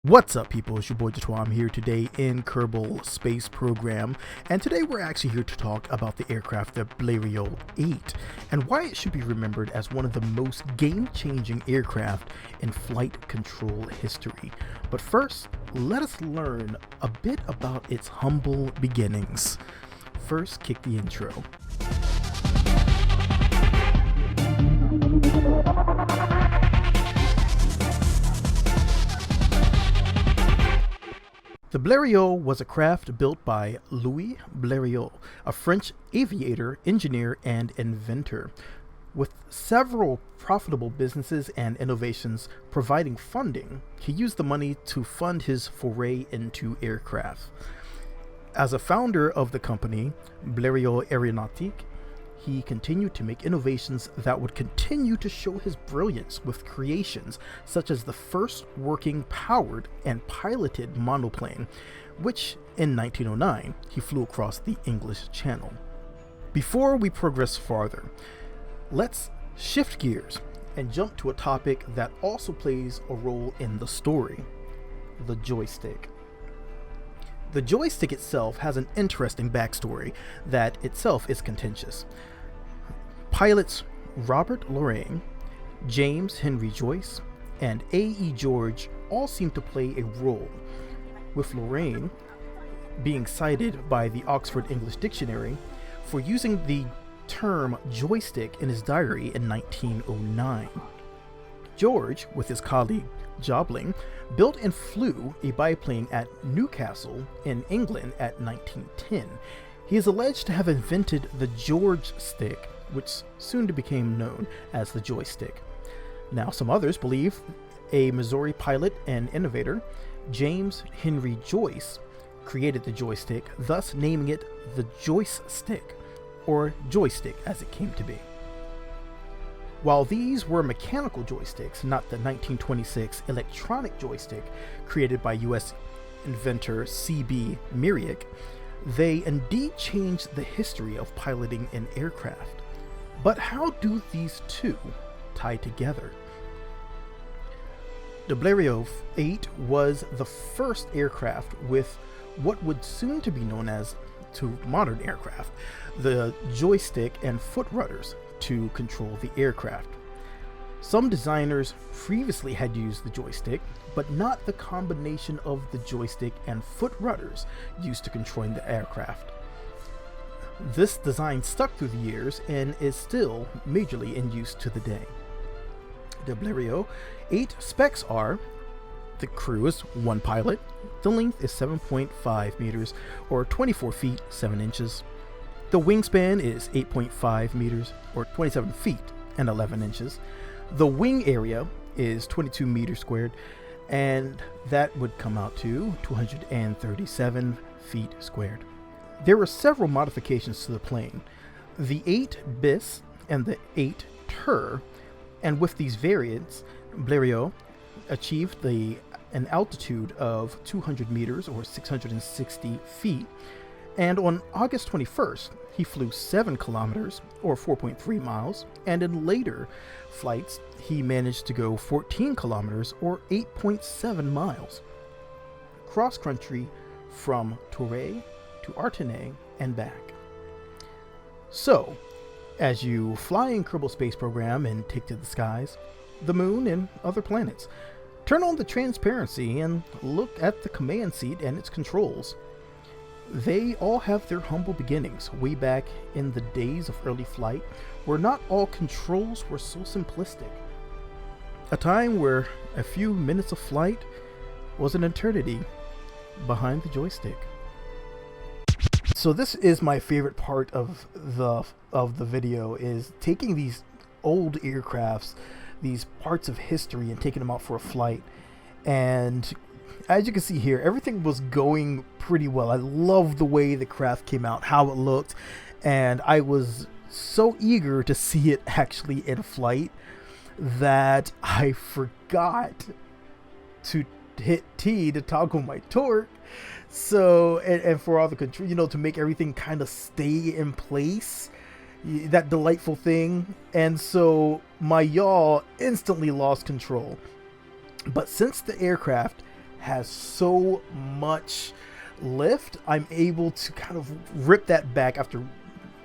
What's up, people? It's your boy Jatwa. I'm here today in Kerbal space program, and today we're actually here to talk about the aircraft, the Bleriot VIII, and why it should be remembered as one of the most game-changing aircraft in flight control history. But first, let us learn a bit about its humble beginnings. First, kick the intro. The Bleriot was a craft built by Louis Bleriot, a French aviator, engineer, and inventor. With several profitable businesses and innovations providing funding, he used the money to fund his foray into aircraft. As a founder of the company, Bleriot Aeronautique, he continued to make innovations that would continue to show his brilliance with creations such as the first working powered and piloted monoplane, which in 1909 he flew across the English Channel. Before we progress farther, let's shift gears and jump to a topic that also plays a role in the story: the joystick. The joystick itself has an interesting backstory that itself is contentious. Pilots Robert Lorraine, James Henry Joyce, and A.E. George all seem to play a role, with Lorraine being cited by the Oxford English Dictionary for using the term joystick in his diary in 1909. George, with his colleague Jobling, built and flew a biplane at Newcastle in England at 1910. He is alleged to have invented the George stick, which soon became known as the joystick. Now, some others believe a Missouri pilot and innovator, James Henry Joyce, created the joystick, thus naming it the Joyce stick, or joystick as it came to be. While these were mechanical joysticks, not the 1926 electronic joystick created by U.S. inventor C.B. Myrick, they indeed changed the history of piloting an aircraft. But how do these two tie together? The Bleriot VIII was the first aircraft with what would soon to be known as, to modern aircraft, the joystick and foot rudders to control the aircraft. Some designers previously had used the joystick, but not the combination of the joystick and foot rudders used to controlling the aircraft. This design stuck through the years and is still majorly in use to the day. The Bleriot VIII specs are: the crew is one pilot, the length is 7.5 meters or 24 feet 7 inches, the wingspan is 8.5 meters or 27 feet and 11 inches, the wing area is 22 meters squared, and that would come out to 237 feet squared. There were several modifications to the plane: the 8 bis and the 8 tur, and with these variants, Bleriot achieved an altitude of 200 meters or 660 feet, and on August 21st, he flew 7 kilometers or 4.3 miles, and in later flights, he managed to go 14 kilometers or 8.7 miles, cross-country from Torre to Artenay and back. So, as you fly in Kerbal space program and take to the skies, the moon, and other planets, turn on the transparency and look at the command seat and its controls. They all have their humble beginnings way back in the days of early flight, where not all controls were so simplistic. A time where a few minutes of flight was an eternity behind the joystick. So this is my favorite part of the video, is taking these old aircrafts, these parts of history, and taking them out for a flight. And as you can see here, everything was going pretty well. I love the way the craft came out, how it looked, and I was so eager to see it actually in flight that I forgot to hit T to toggle my torque. So, and for all the control, to make everything kind of stay in place, that delightful thing. And so my yaw instantly lost control. But since the aircraft has so much lift, I'm able to kind of rip that back after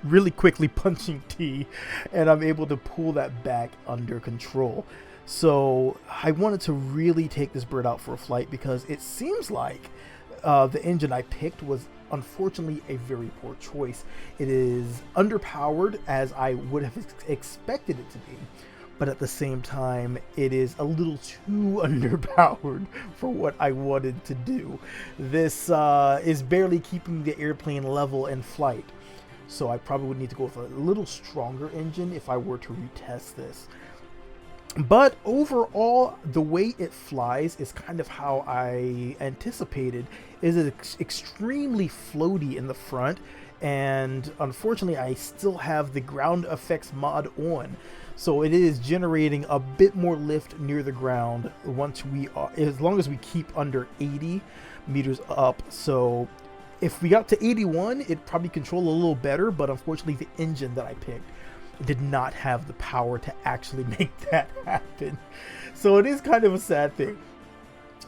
really quickly punching T, and I'm able to pull that back under control. So I wanted to really take this bird out for a flight because it seems like the engine I picked was unfortunately a very poor choice. It is underpowered as I would have expected it to be, but at the same time it is a little too underpowered for what I wanted to do. This is barely keeping the airplane level in flight, so I probably would need to go with a little stronger engine if I were to retest this. But overall, the way it flies is kind of how I anticipated. It's extremely floaty in the front, and unfortunately I still have the ground effects mod on, so it is generating a bit more lift near the ground once we are, as long as we keep under 80 meters up. So if we got to 81, it'd probably control a little better, but unfortunately the engine that I picked did not have the power to actually make that happen. So it is kind of a sad thing.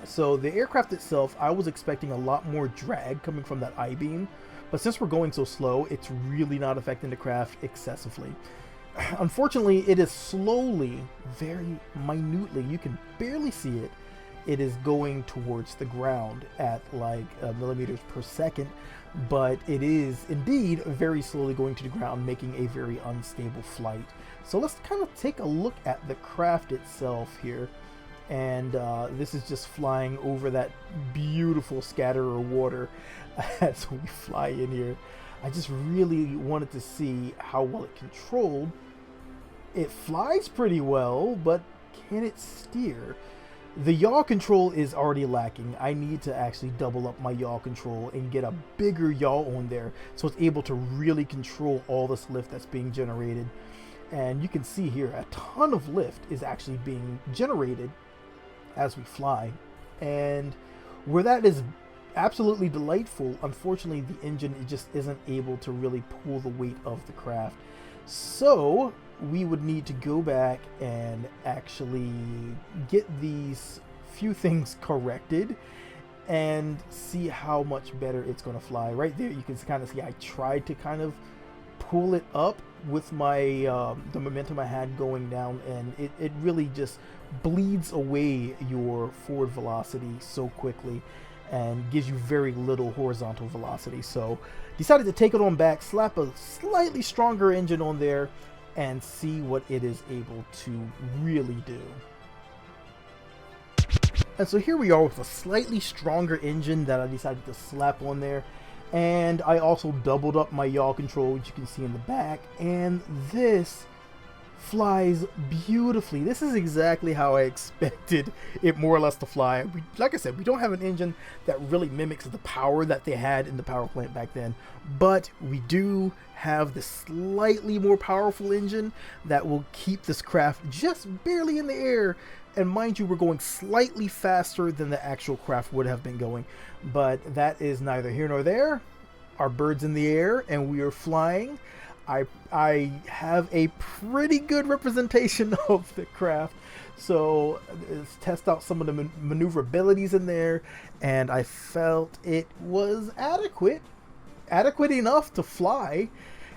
So the aircraft itself, I was expecting a lot more drag coming from that I-beam, but since we're going so slow, it's really not affecting the craft excessively. Unfortunately, it is slowly, very minutely, you can barely see it, it is going towards the ground at like millimeters per second, but it is indeed very slowly going to the ground, making a very unstable flight. So let's kind of take a look at the craft itself here. And this is just flying over that beautiful scatter of water as we fly in here. I just really wanted to see how well it controlled. It flies pretty well, but can it steer? The yaw control is already lacking. I need to actually double up my yaw control and get a bigger yaw on there so it's able to really control all this lift that's being generated. And you can see here a ton of lift is actually being generated as we fly. And where that is absolutely delightful, unfortunately the engine just isn't able to really pull the weight of the craft. So we would need to go back and actually get these few things corrected and see how much better it's going to fly. Right there you can kind of see I tried to kind of pull it up with my the momentum I had going down, and it really just bleeds away your forward velocity so quickly and gives you very little horizontal velocity. So decided to take it on back, slap a slightly stronger engine on there, and see what it is able to really do. And so here we are with a slightly stronger engine that I decided to slap on there. And I also doubled up my yaw control, which you can see in the back, and this flies beautifully. This is exactly how I expected it more or less to fly. Like I said, we don't have an engine that really mimics the power that they had in the power plant back then, but we do have the slightly more powerful engine that will keep this craft just barely in the air. And mind you, we're going slightly faster than the actual craft would have been going, but that is neither here nor there. Our bird's in the air and we are flying. I have a pretty good representation of the craft, so let's test out some of the maneuverabilities in there, and I felt it was adequate enough to fly.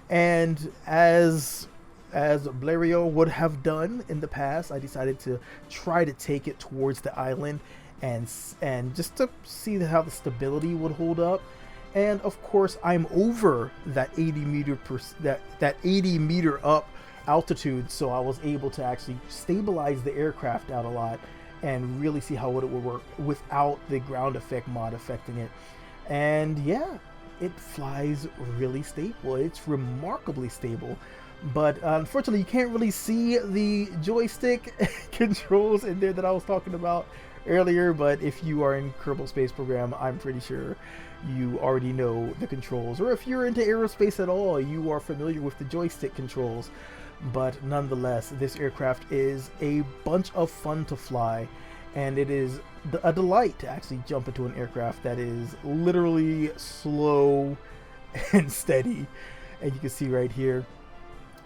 And as Bleriot would have done in the past, I decided to try to take it towards the island and just to see how the stability would hold up. And of course, I'm over that 80 meter up altitude, so I was able to actually stabilize the aircraft out a lot and really see how it would work without the ground effect mod affecting it. And yeah, it flies really stable. It's remarkably stable. But unfortunately, you can't really see the joystick controls in there that I was talking about earlier. But if you are in Kerbal Space Program, I'm pretty sure you already know the controls. Or if you're into aerospace at all, you are familiar with the joystick controls. But nonetheless, this aircraft is a bunch of fun to fly. And it is a delight to actually jump into an aircraft that is literally slow and steady. And you can see right here,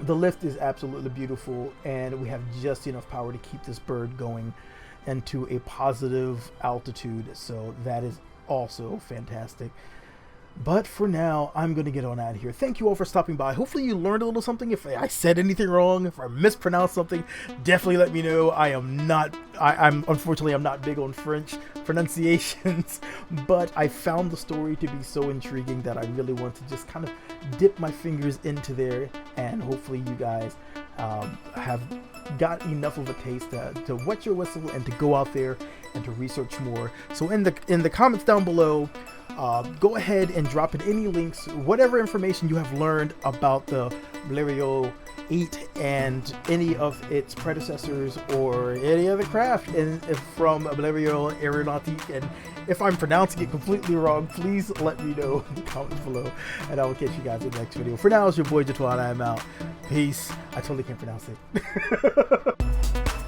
the lift is absolutely beautiful, and we have just enough power to keep this bird going. and to a positive altitude, so that is also fantastic. But for now, I'm going to get on out of here. Thank you all for stopping by. Hopefully you learned a little something. If I said anything wrong, if I mispronounced something, definitely let me know. I'm unfortunately, I'm not big on French pronunciations, but I found the story to be so intriguing that I really want to just kind of dip my fingers into there, and hopefully you guys have got enough of a taste to wet your whistle and to go out there and to research more. So in the comments down below, go ahead and drop in any links, whatever information you have learned about the Bleriot VIII and any of its predecessors or any other craft from Bleriot Aeronautique. And if I'm pronouncing it completely wrong, please let me know in the comments below, and I will catch you guys in the next video. For now, it's your boy Jatwan. I'm out. Peace. I totally can't pronounce it.